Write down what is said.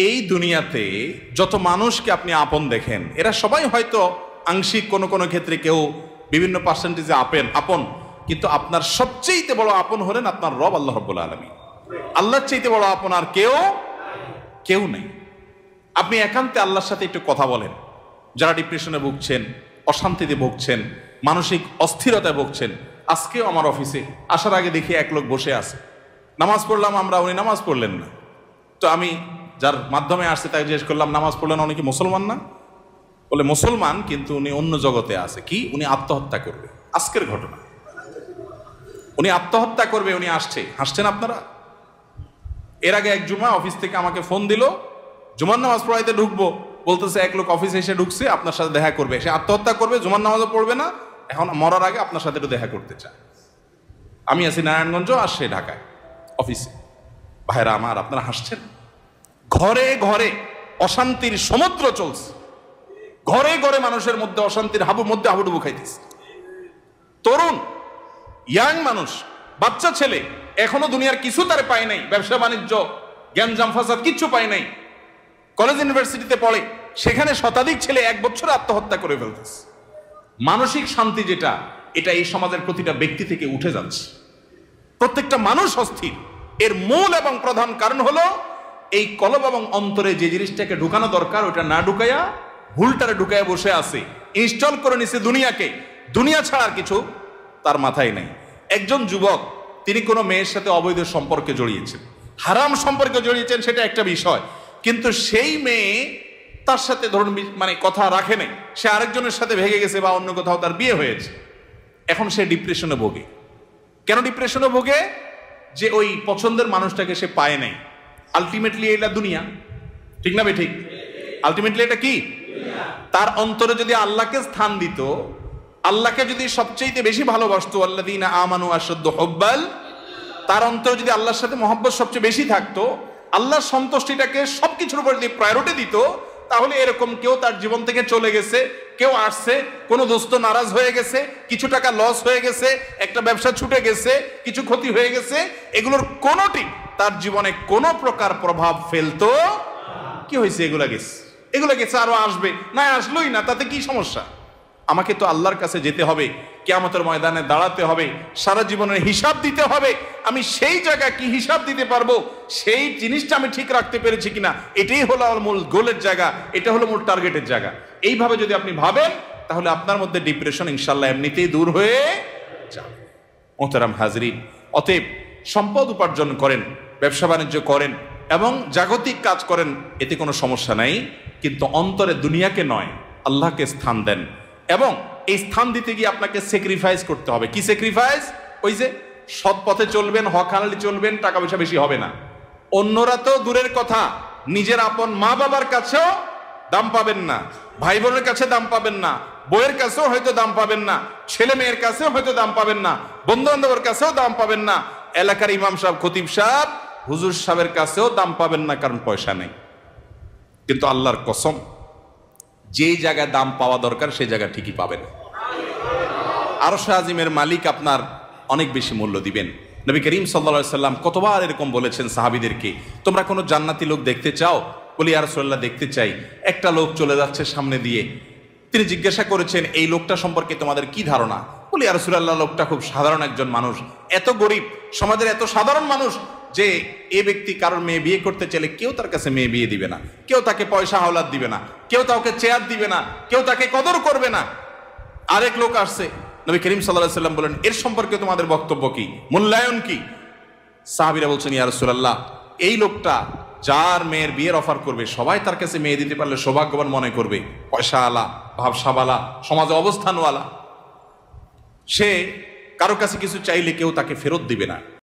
এই দুনিয়াতে যত মানুষকে আপনি আপন দেখেন, এরা সবাই হয়তো আংশিক কোনো কোনো ক্ষেত্রে কেউ বিভিন্ন পার্সেন্টেজে আপন, কিন্তু আপনার সবচেয়ে বড় আপন হলেন আপনার রব আল্লাহ রাব্বুল আলামিন। আল্লাহর চাইতে বড় আপন আর কেউ নেই। আপনি একান্তে আল্লাহর সাথে একটু কথা বলেন। যারা ডিপ্রেশনে ভুগছেন, অশান্তিতে ভুগছেন, মানসিক অস্থিরতায় ভুগছেন, আজকেও আমার অফিসে আসার আগে দেখি এক লোক বসে আছে, নামাজ পড়লাম আমরা, উনি নামাজ পড়লেন না। তো আমি যার মাধ্যমে আসছে তাকে জিজ্ঞেস করলাম, নামাজ পড়লেন, উনি কি মুসলমান না? বলে মুসলমান, কিন্তু উনি অন্য জগতে আছে। কি? উনি আত্মহত্যা করবে। আজকের ঘটনা, উনি আত্মহত্যা করবে, উনি আসছে। হাসছেন আপনারা? এর আগে এক জুমা অফিস থেকে আমাকে ফোন দিল, জুমার নামাজ পড়াইতে ঢুকবো, বলতেছে এক লোক অফিসে এসে ঢুকছে, আপনার সাথে দেখা করবে, সে আত্মহত্যা করবে, জুমার নামাজও পড়বে না, এখন মরার আগে আপনার সাথে একটু দেখা করতে চায়। আমি আছি নারায়ণগঞ্জ, আর সে ঢাকায় অফিসে। ভাইরা আমার, আপনারা হাসছেন? ঘরে ঘরে অশান্তির সমুদ্র চলছে, ঘরে ঘরে মানুষের মধ্যে অশান্তির হাবুডুবু খাইতেছে। তরুণ ইয়াং মানুষ, বাচ্চা ছেলে এখনো দুনিয়ার কিছু তারে পায় নাই, ব্যবসা বাণিজ্য জ্ঞানজাম ফাসাদ কিচ্ছু পায় নাই, কলেজ ইউনিভার্সিটিতে পড়ে, সেখানে শতাধিক ছেলে এক বছরে আত্মহত্যা করে ফেলতেছে। মানসিক শান্তি যেটা, এটা এই সমাজের প্রতিটা ব্যক্তি থেকে উঠে যাচ্ছে। প্রত্যেকটা মানুষ অস্থির। এর মূল এবং প্রধান কারণ হলো এই কলব এবং অন্তরে যে জিনিসটাকে ঢুকানো দরকার ওটা না ঢুকাইয়া ভুলটারে ঢুকাইয়া বসে আছে, ইনস্টল করে নিছে দুনিয়াকে। দুনিয়া ছাড়ার কিছু তার মাথায় নাই। একজন যুবক, তিনি কোনো মেয়ের সাথে অবৈধ সম্পর্কে জড়িয়েছেন, হারাম সম্পর্কে জড়িয়েছেন, সেটা একটা বিষয়, কিন্তু সেই মেয়ে তার সাথে ধরুন মানে কথা রাখে নাই, সে আরেকজনের সাথে ভেগে গেছে বা অন্য কোথাও তার বিয়ে হয়েছে। এখন সে ডিপ্রেশনে ভোগে। কেন ডিপ্রেশনে ভোগে? যে ওই পছন্দের মানুষটাকে সে পায় নাই। আলটিমেটলি এটা দুনিয়া, ঠিক না? ঠিক। আলটিমেটলি এটা কি? তার অন্তরে যদি আল্লাহকে স্থান দিত, আল্লাহকে যদি সবচেয়ে বেশি ভালোবাসতো, আল্লাযীনা আমানু আশাদ্দু হুব্বাল, তার অন্তরে যদি আল্লাহর সাথে মহব্বত সবচেয়ে বেশি থাকতো, আল্লাহর সন্তুষ্টিটাকে সবকিছুর উপর দিয়ে প্রায়োরিটি দিত, তাহলে এরকম কেউ তার জীবন থেকে চলে গেছে, কেউ আসছে, কোনো দোস্ত নারাজ হয়ে গেছে, কিছু টাকা লস হয়ে গেছে, একটা ব্যবসা ছুটে গেছে, কিছু ক্ষতি হয়ে গেছে, এগুলোর কোনোটি তার জীবনে কোনো প্রকার প্রভাব ফেলতো? কি হয়েছে? এগুলা গেছে, আরো আসবে, না আসলোই না, তাতে কি সমস্যা? আমাকে তো আল্লাহর কাছে যেতে হবে, কিয়ামতের ময়দানে দাঁড়াতে হবে, সারা জীবনের হিসাব দিতে হবে। আমি সেই জায়গায় কি হিসাব দিতে পারবো, সেই জিনিসটা আমি ঠিক রাখতে পেরেছি কিনা, এটাই হলো আমার মূল গোলের জায়গা, এটা হলো মূল টার্গেটের জায়গা। এইভাবে যদি আপনি ভাবেন, তাহলে আপনার মধ্যে ডিপ্রেশন ইনশাল্লাহ এমনিতেই দূর হয়ে যাবে। মোহতারাম হাজরিন, অতএব সম্পদ উপার্জন করেন, ব্যবসা বাণিজ্য করেন এবং জাগতিক কাজ করেন, এতে কোনো সমস্যা নাই, কিন্তু অন্তরে দুনিয়াকে নয়, আল্লাহকে স্থান দেন। এবং এই স্থান দিতে গিয়ে আপনাকে স্যাক্রিফাইস করতে হবে। কি স্যাক্রিফাইস? ওই যে সৎ পথে চলবেন, হক হালালি চলবেন, টাকা পয়সা বেশি হবে না। অন্যরা তো দূরের কথা, নিজের আপন মা বাবার কাছেও দাম পাবেন না, ভাই বোনের কাছে দাম পাবেন না, বইয়ের কাছেও হয়তো দাম পাবেন না, ছেলে মেয়ের কাছেও হয়তো দাম পাবেন না, বন্ধু বান্ধবের কাছেও দাম পাবেন না, এলাকার ইমাম সাহেব, খতিব সাহেব, হুজুর সাহেবের কাছেও দাম পাবেন না, কারণ পয়সা নেই। কিন্তু আল্লাহর কসম, যেই জায়গায় দাম পাওয়া দরকার সেই জায়গা ঠিকই পাবেন। আরশ আজিমের মালিক আপনার অনেক বেশি মূল্য দিবেন। নবী করিম সাল্লাল্লাহু আলাইহি সাল্লাম কতবার এরকম বলেছেন সাহাবীদেরকে, তোমরা কোনো জান্নাতি লোক দেখতে চাও? বলি ইয়া রাসূলুল্লাহ, দেখতে চাই। একটা লোক চলে যাচ্ছে সামনে দিয়ে, তিনি জিজ্ঞাসা করেছেন, এই লোকটা সম্পর্কে তোমাদের কি ধারণা? বলি ইয়া রাসূলুল্লাহ, লোকটা খুব সাধারণ একজন মানুষ, এত গরিব, সমাজের এত সাধারণ মানুষ যে এ ব্যক্তি কারোর মেয়ে বিয়ে করতে চাইলে কেউ তার কাছে মেয়ে বিয়ে দিবে না, কেউ তাকে পয়সা হাওলাত দিবে না, কেউ তাকে চেয়ার দিবে না, কেউ তাকে কদর করবে না। আরেক লোক আসছে, নবী করিম সাল্লাল্লাহু আলাইহি সাল্লাম বলেন, এর সম্পর্কে তোমাদের বক্তব্য কি, মূল্যায়ন কি? সাহাবীরা বলছেন, ইয়া রাসূলুল্লাহ, এই লোকটা যার মেয়ের বিয়ের অফার করবে, সবাই তার কাছে মেয়ে দিতে পারলে সৌভাগ্যবান মনে করবে, পয়সা আলা, ভাবসাবালা, সমাজে অবস্থানওয়ালা, সে কারো কাছে কিছু চাইলে কেউ তাকে ফেরত দিবে না।